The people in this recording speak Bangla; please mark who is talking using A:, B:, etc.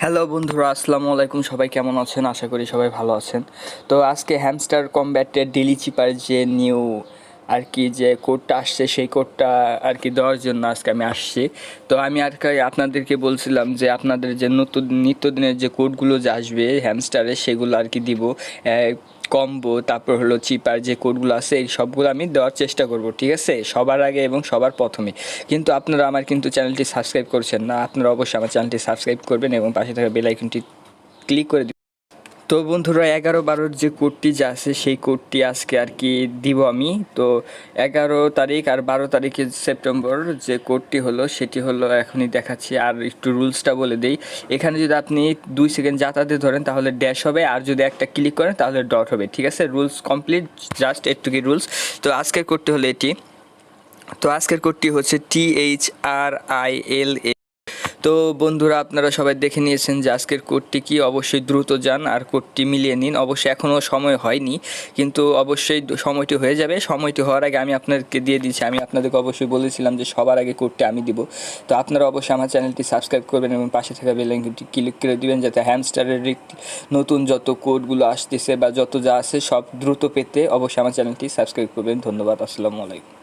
A: হ্যালো বন্ধুরা, আসসালামু আলাইকুম। সবাই কেমন আছেন? আশা করি সবাই ভালো আছেন। তো আজকে হ্যামস্টার কমব্যাটের ডেলি চিপার যে নিউ আর কি যে কোডটা আসছে, সেই কোডটা আর কি দেওয়ার জন্য আজকে আমি আসছি। তো আমি আর কি আপনাদেরকে বলছিলাম যে আপনাদের যে নতুন নিত্যদিনের যে কোডগুলো যে আসবে হ্যামস্টারে, সেগুলো আর কি দিব। কম্বো, তারপর হলো চিপার যে কোডগুলো আছে, এই সবগুলো আমি দেওয়ার চেষ্টা করব, ঠিক আছে, সবার আগে এবং সবার প্রথমে। কিন্তু আপনারা আমার কিন্তু চ্যানেলটি সাবস্ক্রাইব করছেন না। আপনারা অবশ্যই আমার চ্যানেলটি সাবস্ক্রাইব করবেন এবং পাশে থাকা বেল আইকনটি ক্লিক করে দিবেন। তো বন্ধুরা, 11-12 যে কোডটি যে আছে, সেই কোডটি আজকে আর কি দিব আমি। তো 11 তারিখ আর 12 তারিখে সেপ্টেম্বর যে কোডটি হলো, সেটি হলো এখনই দেখাচ্ছি। আর একটু রুলসটা বলে দিই। এখানে যদি আপনি 2 সেকেন্ড যাতায়াতে ধরেন তাহলে ড্যাশ হবে, আর যদি একটা ক্লিক করেন তাহলে ডট হবে, ঠিক আছে। রুলস কমপ্লিট, জাস্ট এটুকুই রুলস। তো আজকের কোডটি হলো এটি। তো আজকের কোডটি হচ্ছে THRILA। তো বন্ধুরা, আপনারা সবাই দেখে নিয়েছেন যে আজকের কোডটি কি। অবশ্যই দ্রুত যান আর কোডটি মিলিয়ে নিন। অবশ্যই এখনও সময় হয়নি, কিন্তু অবশ্যই সময়টি হয়ে যাবে। সময়টি হওয়ার আগে আমি আপনাদেরকে দিয়ে দিচ্ছি। আমি আপনাদেরকে অবশ্যই বলেছিলাম যে সবার আগে কোডটি আমি দিব। তো আপনারা অবশ্যই আমার চ্যানেলটি সাবস্ক্রাইব করবেন এবং পাশে থাকা বেল আইকনটি ক্লিক করে দিবেন, যাতে হ্যামস্টারের নতুন যত কোডগুলো আসতেছে বা যত যা আছে সব দ্রুত পেতে অবশ্যই আমার চ্যানেলটি সাবস্ক্রাইব করবেন। ধন্যবাদ। আসসালামু আলাইকুম।